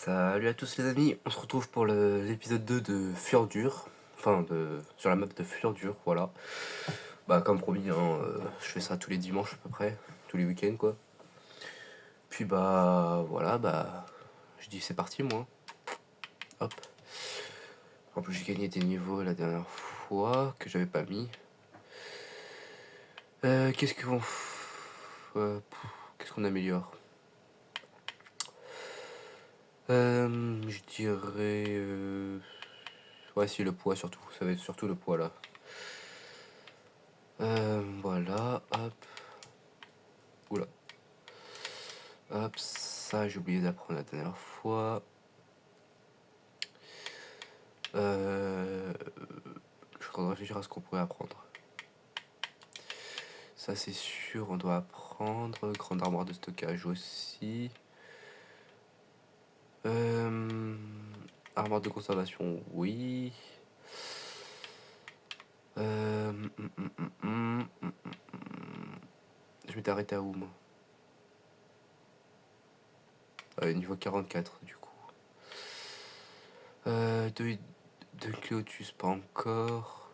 Salut à tous les amis, on se retrouve pour l'épisode 2 de Fur Dur, sur la map de Fur Dur, voilà. Bah comme promis, hein, je fais ça tous les dimanches à peu près, tous les week-ends quoi. Puis bah voilà, bah je dis c'est parti moi, hop. En plus j'ai gagné des niveaux la dernière fois que j'avais pas mis. Qu'est-ce qu'on... qu'est-ce qu'on améliore? Je dirais... Ouais si le poids surtout, ça va être surtout le poids là. Voilà, hop. Oula. Hop, ça j'ai oublié d'apprendre la dernière fois. Je suis en train de réfléchir à ce qu'on pourrait apprendre. Ça c'est sûr, on doit apprendre. Grande armoire de stockage aussi. Armoire de conservation, oui. Je m'étais arrêté à où moi? Niveau 44 du coup. De Cléotus, pas encore.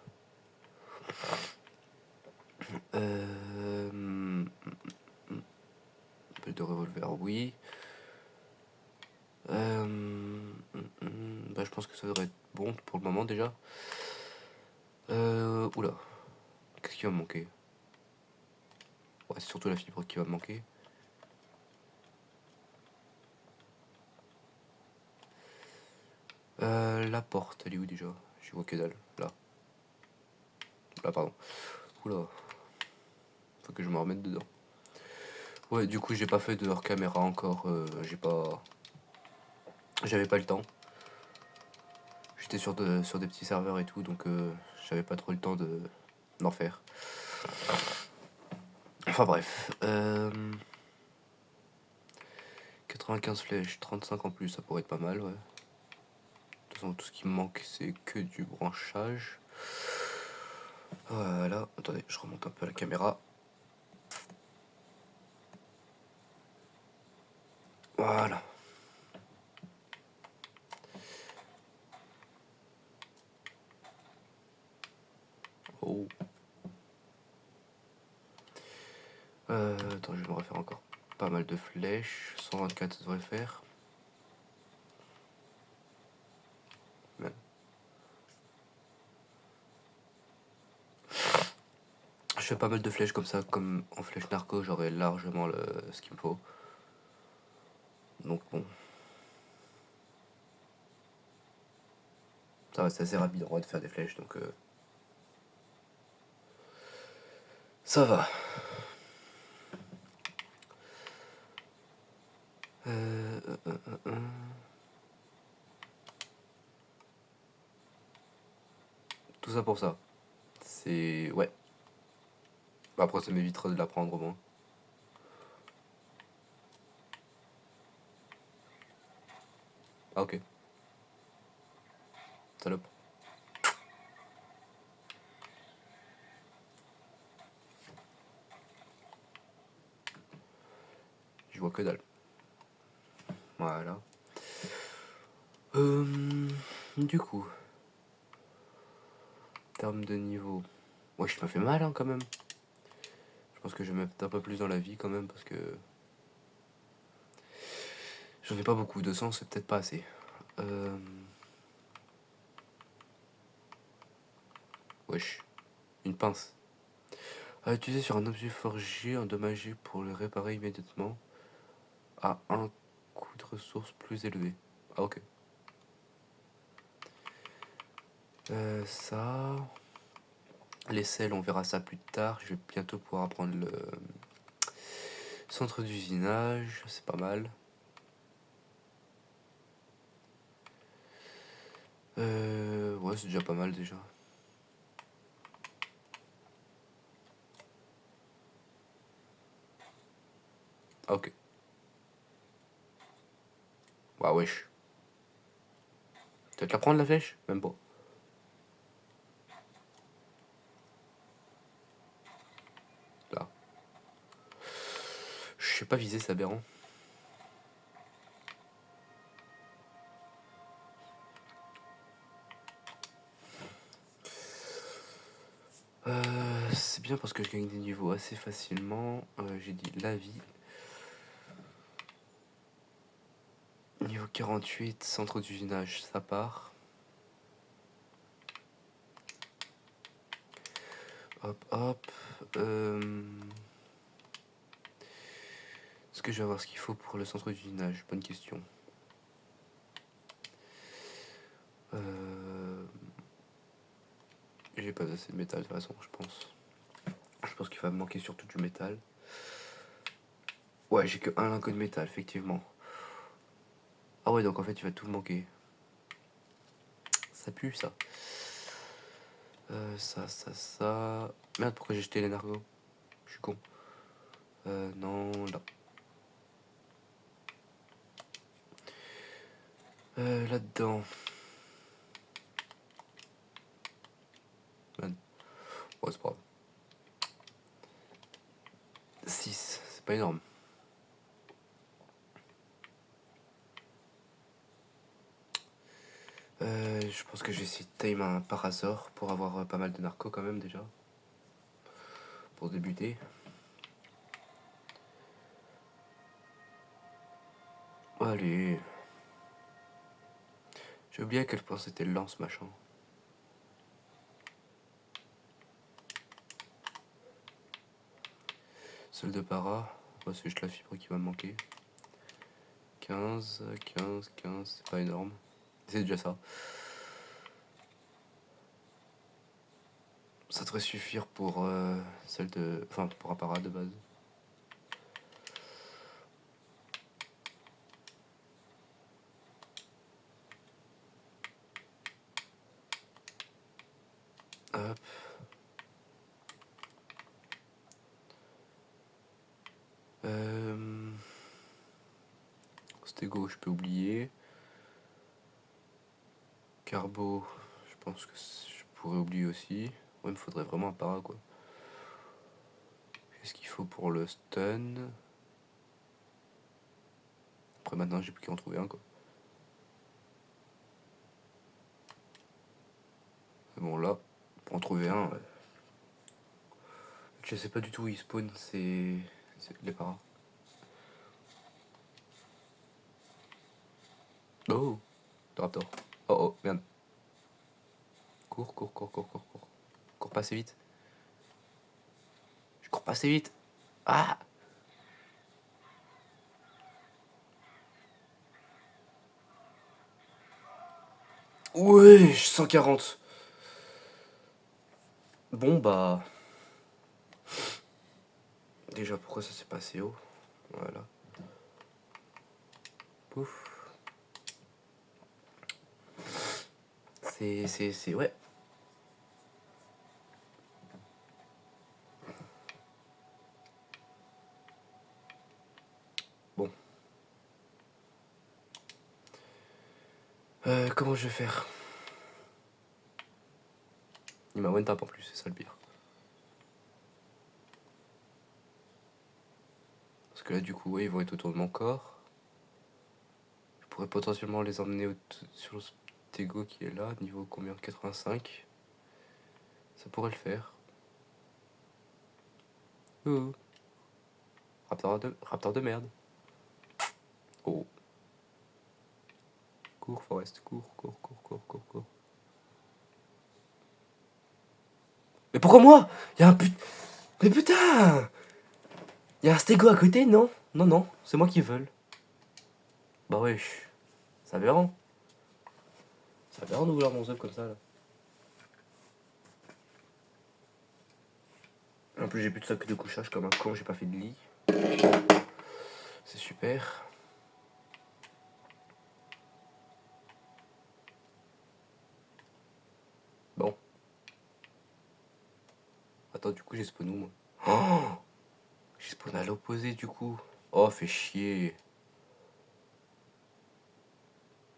De revolver, oui. Bah, je pense que ça devrait être bon pour le moment déjà. Oula. Qu'est-ce qui va me manquer? Ouais, c'est surtout la fibre qui va me manquer. La porte, elle est où déjà? Je vois que dalle. Là. Là, pardon. Oula. Faut que je me remette dedans. Ouais, du coup, j'ai pas fait de hors caméra encore. J'avais pas le temps. J'étais sur des petits serveurs et tout, donc j'avais pas trop le temps d'en faire. Enfin bref. 95 flèches, 35 en plus, ça pourrait être pas mal, ouais. De toute façon, tout ce qui me manque, c'est que du branchage. Voilà. Attendez, je remonte un peu la caméra. Voilà. Oh. Attends, je vais me refaire encore pas mal de flèches. 124, ça devrait faire. Même. Je fais pas mal de flèches comme ça, comme en flèche narco, j'aurai largement ce qu'il me faut. Donc bon. Ça va, c'est assez rapide en vrai de faire des flèches, donc ça va. Tout ça pour ça. C'est... Ouais. Après, ça m'évitera de l'apprendre au moins. Ah, ok. Salope. Je vois que dalle. Voilà. Du coup, en termes de niveau... Ouais, je me fais mal, hein, quand même. Je pense que je vais mettre un peu plus dans la vie, quand même, parce que... J'en ai pas beaucoup. 200, c'est peut-être pas assez. Wesh. Une pince. À utiliser sur un objet forgé endommagé pour le réparer immédiatement à un coût de ressources plus élevé. Ah, ok. Ça... Les selles, on verra ça plus tard. Je vais bientôt pouvoir apprendre le centre d'usinage. C'est pas mal. Ouais, c'est déjà pas mal déjà. Ah, ok. Bah, wesh. Tu vas te la prendre la flèche? Même pas. Là. Je sais pas viser, c'est aberrant. bien parce que je gagne des niveaux assez facilement. J'ai dit la vie. Niveau 48, centre d'usinage, ça part. Hop, hop. Est-ce que je vais avoir ce qu'il faut pour le centre d'usinage? Bonne question. J'ai pas assez de métal de toute façon, je pense. Je pense qu'il va me manquer surtout du métal. Ouais, j'ai que un lingot de métal, effectivement. Ah ouais, donc en fait, il va tout me manquer. Ça pue, ça. Ça. Merde, pourquoi j'ai jeté les nargos? Je suis con. Non, là. Là-dedans. Merde. Ouais, c'est pas grave. 6, c'est pas énorme. Je pense que je vais essayer de time un parasor pour avoir pas mal de narcos quand même déjà. Pour débuter. Allez. J'ai oublié à quel point c'était lent ce machin. Seul de para. Ouais, c'est juste la fibre qui va me manquer. 15, 15, 15, c'est pas énorme. C'est déjà ça. Ça devrait suffire pour celle de. Enfin, pour apparat de base. Hop. Stégo, je peux oublier. Carbo, je pense que je pourrais oublier aussi. Ouais, il me faudrait vraiment un para quoi. Qu'est-ce qu'il faut pour le stun? Après maintenant j'ai plus qu'à en trouver un quoi. Mais bon là, pour en trouver un, je sais pas du tout où il spawn, c'est les paras. Oh, Raptor. Oh oh, merde. Cours, cours, cours, cours, cours, cours. Cours pas assez vite. Je cours pas assez vite. Ah! Ouais, 140. Bon bah. Déjà pourquoi ça s'est passé haut? Voilà. Pouf. C'est. Ouais. Bon. Comment je vais faire? Il m'a one tap en plus, c'est ça le pire. Parce que là, du coup, ouais, ils vont être autour de mon corps. Je pourrais potentiellement les emmener sur le Stego qui est là, niveau combien? 85. Ça pourrait le faire. Oh. Raptor de merde. Oh. Cours, Forest, cours, cours, cours, cours, cours, cours. Mais pourquoi moi? Y'a un Mais putain! Y'a un Stego à côté, non? Non, non, c'est moi qui veulent. Bah wesh. C'est aberrant. C'est aberrant de vouloir mon up comme ça, là. En plus, j'ai plus de sac de couchage comme un con, j'ai pas fait de lit. C'est super. Bon. Attends, du coup, j'ai spawn où, moi? Oh! J'ai spawn à l'opposé, du coup. Oh, fait chier.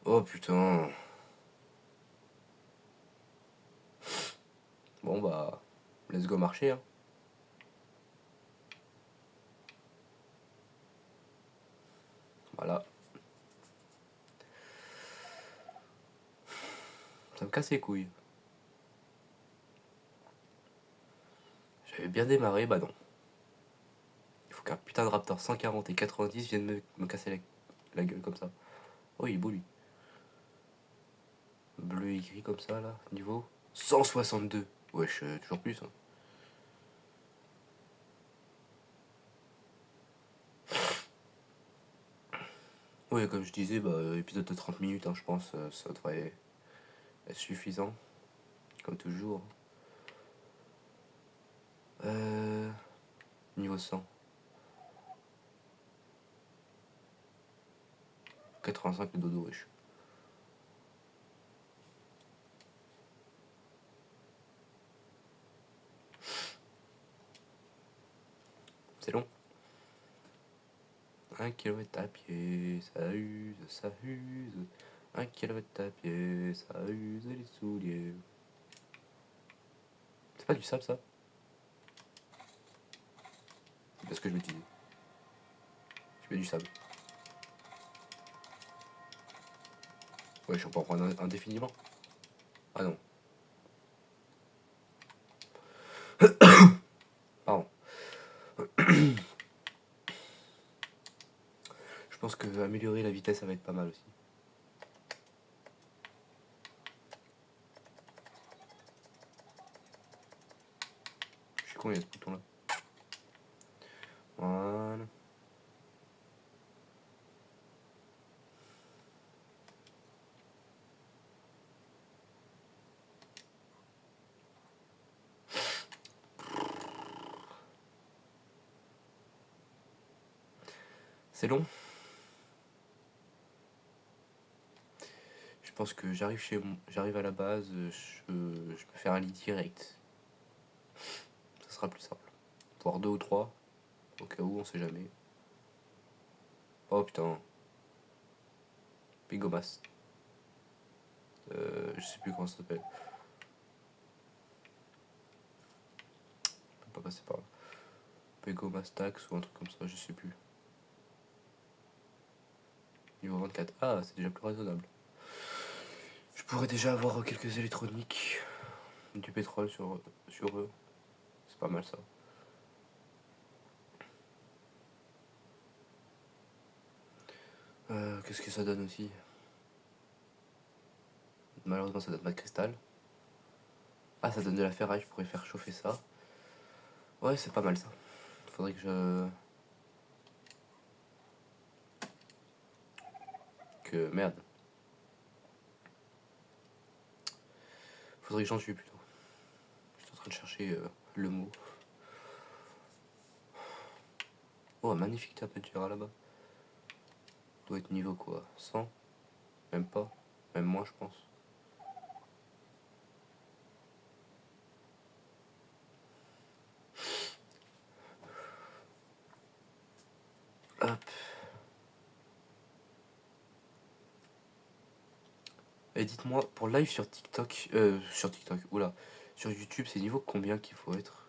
Oh, putain. Bon, bah, let's go marcher, hein. Voilà. Ça me casse les couilles. J'avais bien démarré, bah non. Il faut qu'un putain de Raptor 140 et 90 vienne me casser la gueule comme ça. Oh, il est beau lui. Bleu et gris comme ça là, niveau 162. Wesh, toujours plus. Hein. Oui, comme je disais, bah, épisode de 30 minutes, hein, je pense, ça devrait être suffisant. Comme toujours. Niveau 100. 85 le dodo, wesh. C'est long. 1 kilomètre à pied, ça use, ça use. 1 kilomètre à pied, ça use les souliers. C'est pas du sable ça? C'est ce que je me disais. Je mets du sable. Ouais, je peux en prendre indéfiniment. Ah non. Pardon. Je pense que améliorer la vitesse, ça va être pas mal aussi. Je suis con, il y a ce bouton là. Voilà. C'est long. Je pense que j'arrive à la base, je peux faire un lit direct. Ça sera plus simple. Voire 2 ou 3, au cas où, on sait jamais. Oh putain. Pigomas. Je sais plus comment ça s'appelle. On peut pas passer par là. Pigomas Tax ou un truc comme ça, je sais plus. Niveau 24. Ah, c'est déjà plus raisonnable. Je pourrais déjà avoir quelques électroniques. Du pétrole sur eux. C'est pas mal ça. Qu'est-ce que ça donne aussi? Malheureusement, ça donne pas de cristal. Ah, ça donne de la ferraille, je pourrais faire chauffer ça. Ouais, c'est pas mal ça. Faudrait que Merde. Faudrait que j'en tue plutôt. Je suis en train de chercher le mot. Oh, un magnifique tapet de Gérard là-bas. Doit être niveau quoi? 100? Même pas. Même moins, je pense. Hop. Et dites-moi, pour live sur TikTok, oula, sur YouTube, c'est niveau combien qu'il faut être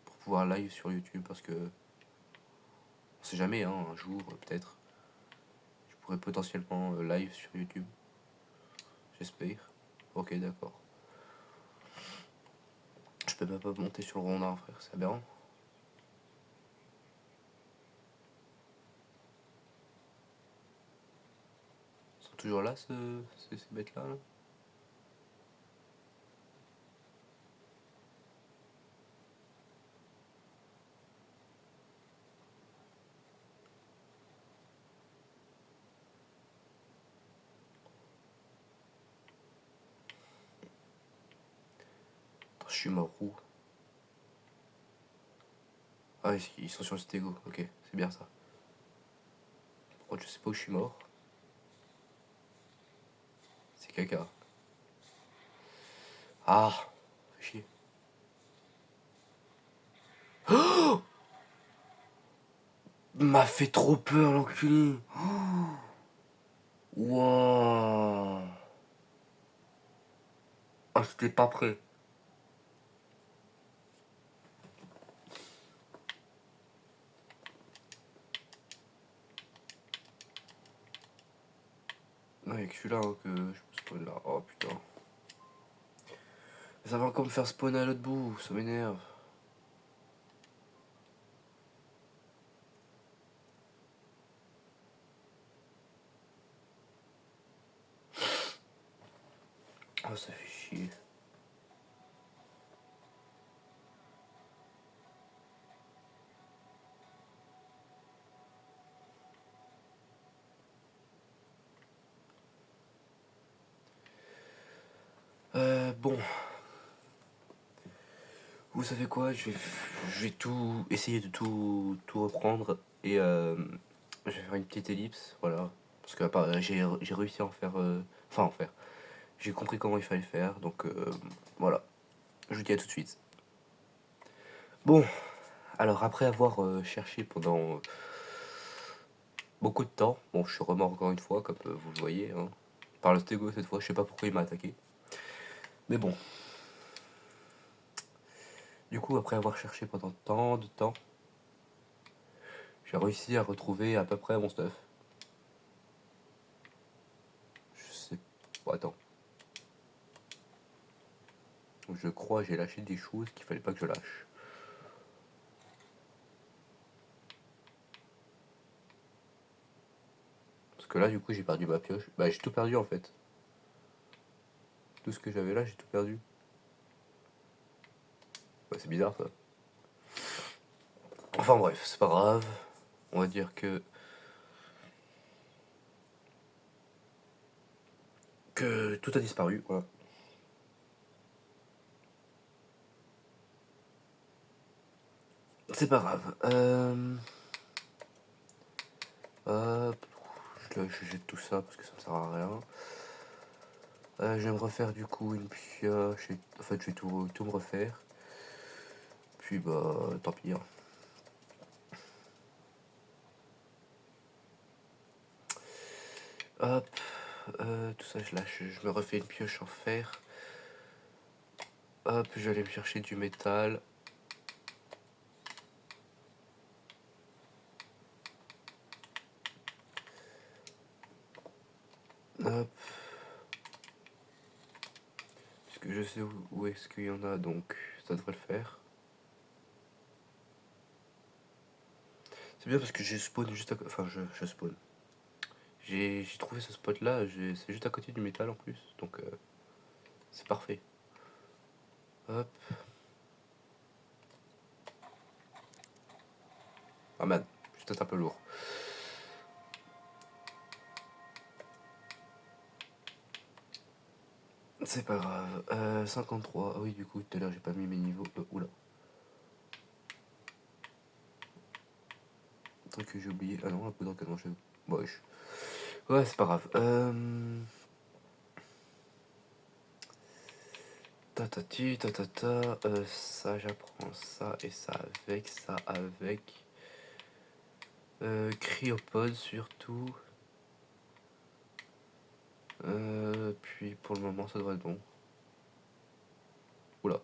pour pouvoir live sur YouTube? Parce que on sait jamais, hein, un jour, peut-être, je pourrais potentiellement live sur YouTube. J'espère. Ok, d'accord. Je peux même pas monter sur le rondin, frère, c'est aberrant. Ils sont toujours là, ces bêtes-là là. Je suis mort où? Ah, ils sont sur le stégo, ok, c'est bien ça. Par contre, je sais pas où je suis mort. C'est caca. Ah, fais chier. Oh, m'a fait trop peur l'enculé. Wouah. Ah, j'étais pas prêt. Non, y'a que celui-là hein, que je me spawn là. Oh putain. Ça va encore me faire spawn à l'autre bout, ça m'énerve. Ah, ça fait chier. Bon, vous savez quoi, je vais tout essayer de tout reprendre et je vais faire une petite ellipse, voilà. Parce que j'ai réussi à en faire, enfin en faire. J'ai compris comment il fallait faire, donc voilà. Je vous dis à tout de suite. Bon, alors après avoir cherché pendant beaucoup de temps, bon je suis remort encore une fois, comme vous le voyez, hein, par le stégo cette fois, je sais pas pourquoi il m'a attaqué. Mais bon, du coup après avoir cherché pendant tant de temps, j'ai réussi à retrouver à peu près mon stuff. Je sais pas, attends. Je crois que j'ai lâché des choses qu'il fallait pas que je lâche. Parce que là du coup j'ai perdu ma pioche. Bah j'ai tout perdu en fait. Tout ce que j'avais là j'ai tout perdu. Ouais, c'est bizarre ça. Enfin bref, c'est pas grave. On va dire que tout a disparu, voilà. C'est pas grave. Hop, je jette tout ça parce que ça me sert à rien. Je vais me refaire du coup une pioche. En fait, je vais tout me refaire. Puis bah, tant pis, hein. Hop, tout ça je lâche. Je me refais une pioche en fer. Hop, je vais aller me chercher du métal. Hop, puisque je sais où est-ce qu'il y en a, donc ça devrait le faire. C'est bien parce que j'ai spawn juste à côté. Enfin, je spawn. J'ai trouvé ce spot là, c'est juste à côté du métal en plus, donc c'est parfait. Hop. Ah man, je suis peut-être un peu lourd. C'est pas grave. 53. Ah oui, du coup, tout à l'heure, j'ai pas mis mes niveaux. Oula. Un truc que j'ai oublié. Ah non, la poudre qu'elle mangeait. Wesh. Ouais, c'est pas grave. Tatati, tatata. Ça, j'apprends ça et ça avec. Ça avec. Cryopode surtout. Puis pour le moment, ça devrait être bon. Oula.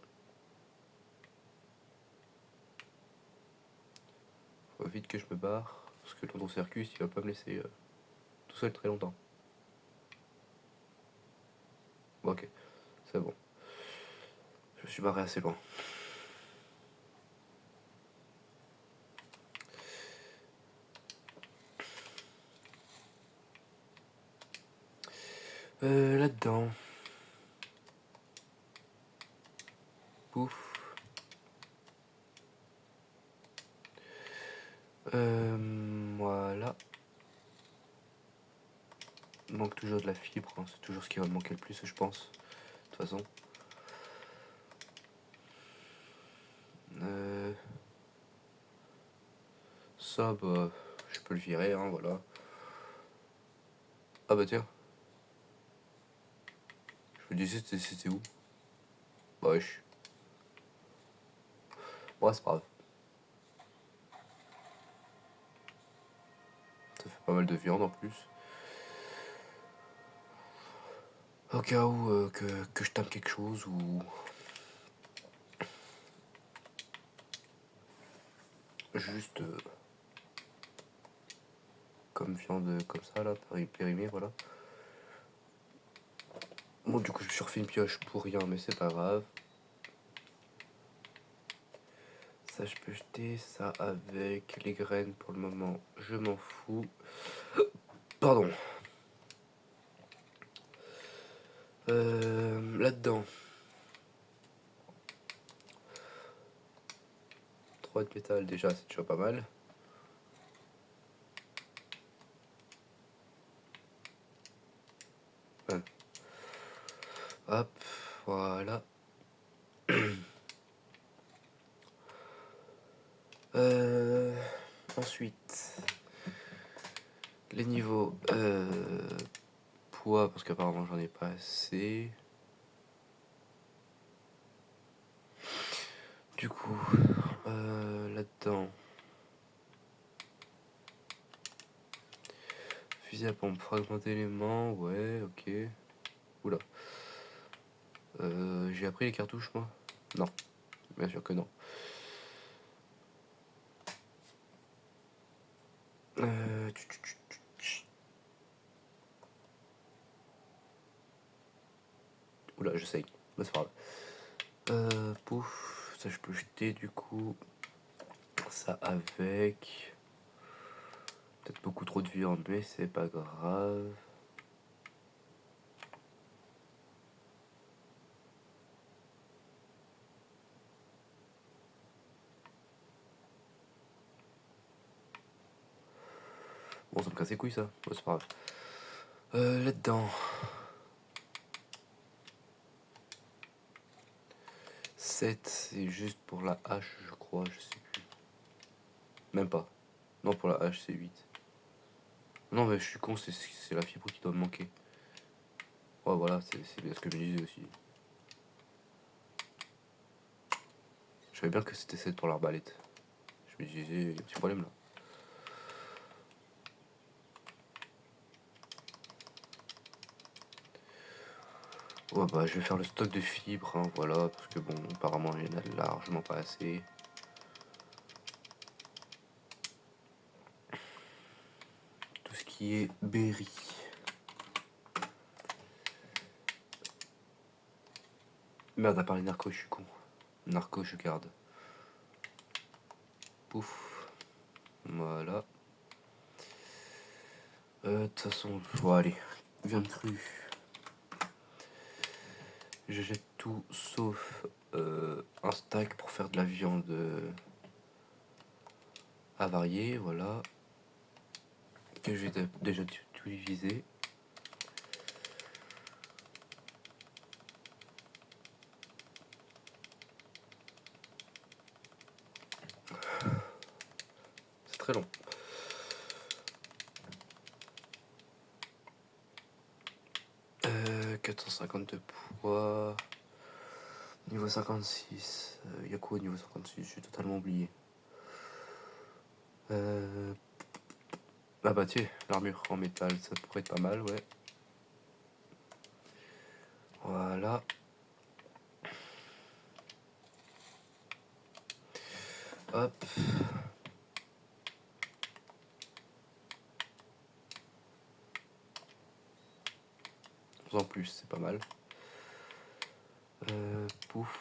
Faut vite que je me barre. Parce que tonton Circus, il va pas me laisser tout seul très longtemps. Bon, ok, c'est bon. Je me suis barré assez loin. Là-dedans. Pouf. Voilà. Il manque toujours de la fibre, hein. C'est toujours ce qui va me manquer le plus, je pense. De toute façon. Ça, bah, je peux le virer, hein, voilà. Ah bah tiens, je me disais c'était où. Bah wesh. Ouais, c'est pas grave. Ça fait pas mal de viande en plus. Au cas où que je tame quelque chose ou juste comme viande comme ça là, périmée, voilà. Bon, du coup, je me suis refait une pioche pour rien, mais c'est pas grave. Ça, je peux jeter. Ça, avec les graines, pour le moment, je m'en fous. Pardon. là-dedans. 3 de métal, déjà, c'est déjà pas mal. Ouais. Hop, voilà. Ensuite, les niveaux poids, parce qu'apparemment j'en ai pas assez. Du coup, là-dedans, fusil à pompe, fragmenter éléments, ouais, ok. Oula. J'ai appris les cartouches, moi? Non, bien sûr que non. Oula, je sais. Bah, c'est pas grave. Pouf, ça je peux jeter du coup. Ça avec. Peut-être beaucoup trop de viande, mais c'est pas grave. Bon, ça me casse les couilles ça. Bon, c'est pas grave. Là-dedans. 7, c'est juste pour la hache, je crois, je sais plus. Même pas. Non, pour la hache, c'est 8. Non, mais je suis con, c'est la fibre qui doit me manquer. Ouais, voilà, c'est bien ce que je me disais aussi. Je savais bien que c'était 7 pour l'arbalète. Je me disais, il y a un petit problème là. Ouais, bah, je vais faire le stock de fibres, hein, voilà, parce que bon, apparemment, il y en a largement pas assez. Tout ce qui est berry. Merde, à part les narcos, je suis con. Narcos, je garde. Pouf. Voilà. De toute façon, bon, allez, viande crue. Je jette tout sauf un stack pour faire de la viande avariée, voilà. Que j'ai déjà tout divisé. C'est très long. Euh, 450 de poids. Niveau 56. Il y a quoi au niveau 56? J'ai totalement oublié. Ah bah tiens, l'armure en métal, ça pourrait être pas mal, ouais. Voilà. Hop. En plus, c'est pas mal. Pouf.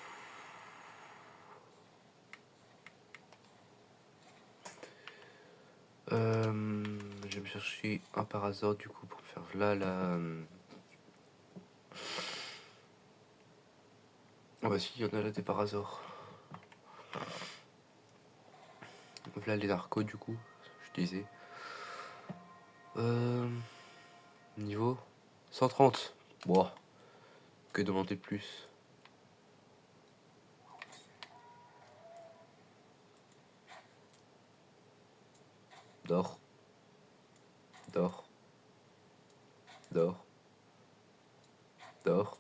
Je vais me chercher un parasol du coup pour faire là la. Ah bah si, il y en a là des parasaures. Là les narcos du coup, je disais. Niveau 130. Bon, que demander de plus? Dors, dors, dors, dors.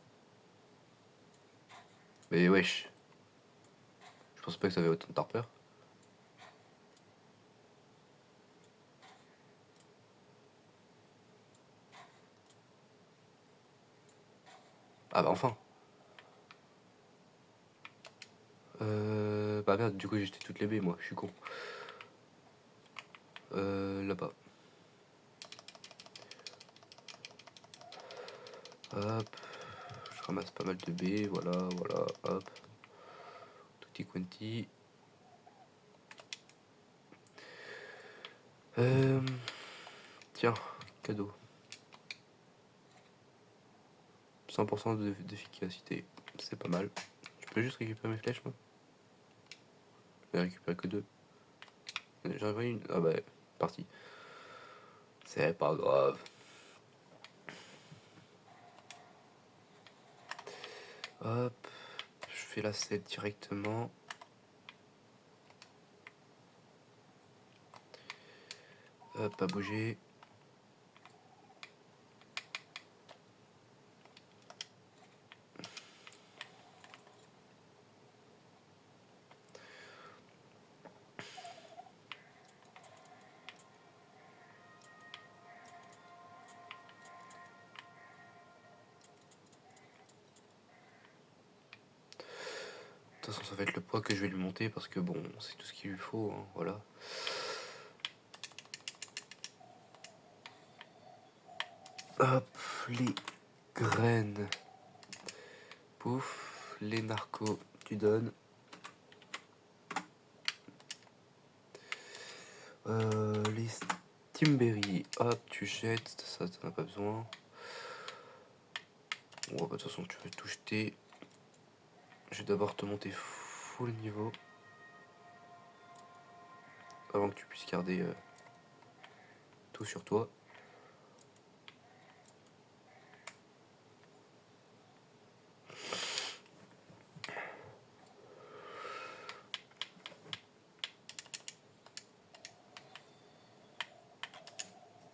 Mais wesh, je pensais pas que ça avait autant de tarpeur. Ah bah enfin. Bah merde, du coup j'ai jeté toutes les baies moi, je suis con. Là-bas. Hop. Je ramasse pas mal de baies, voilà, voilà, hop. Tutti quanti. Tiens, cadeau. 100% d'efficacité. C'est pas mal. Je peux juste récupérer mes flèches, moi. Je vais récupérer que 2. J'en avais une. Ah bah, parti. C'est pas grave. Hop. Je fais la 7 directement. Hop, pas bouger. De toute façon, ça va être le poids que je vais lui monter parce que bon, c'est tout ce qu'il lui faut, hein, voilà. Hop, les graines. Pouf, les narcos, tu donnes. Les Steamberry, hop, tu jettes, ça t'en as pas besoin. Bon, bah, de toute façon, tu peux tout jeter. Je vais d'abord te monter full niveau. Avant que tu puisses garder tout sur toi.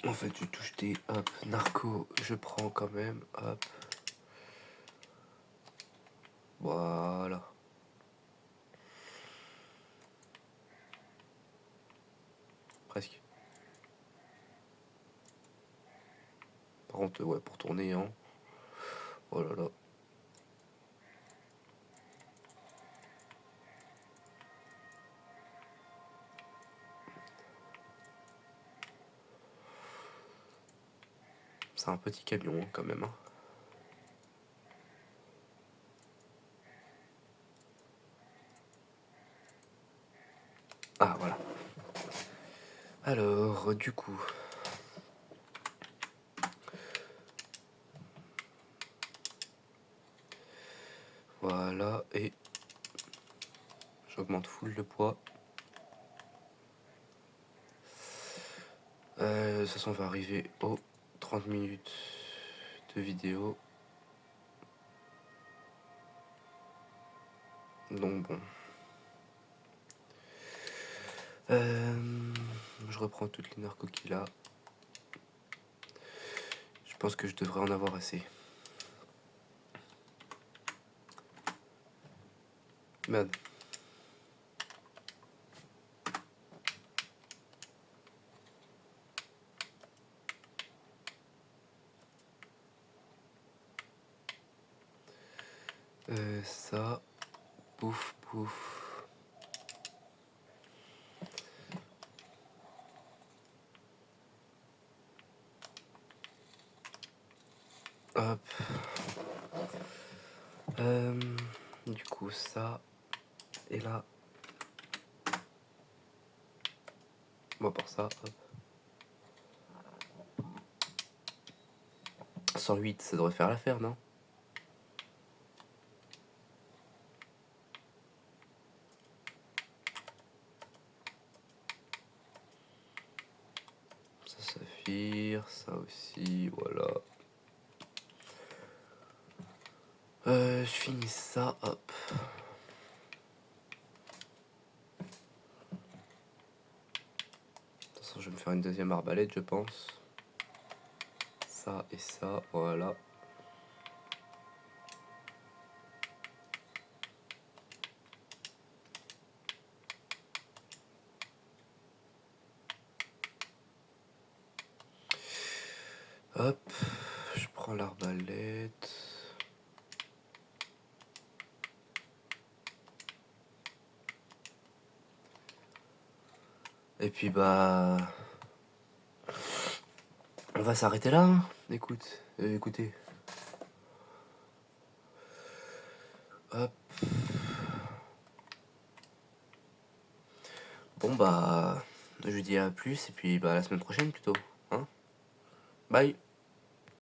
En fait, je touche des hop, narco, je prends quand même, hop. Voilà. Presque. Par contre, ouais, pour tourner, hein. Oh là là. C'est un petit camion, hein, quand même, hein. Ah, voilà. Alors, du coup... Voilà, et... J'augmente full le poids. De toute façon, on va arriver aux 30 minutes de vidéo. Donc bon. Je reprends toutes les narcos qu'il a. Je pense que je devrais en avoir assez. Merde. Ça. Pouf, pouf. Hop. Du coup, ça. Et là. Bon, pour ça, hop. 108, ça devrait faire l'affaire, non? Ça saphir, ça aussi, voilà. Je finis ça, hop. De toute façon, je vais me faire une deuxième arbalète, je pense. Ça et ça, voilà. Hop, je prends l'arbalète. Et puis bah... On va s'arrêter là, hein. Écoutez. Hop. Bon bah... Je vous dis à plus et puis bah à la semaine prochaine plutôt. Hein. Bye.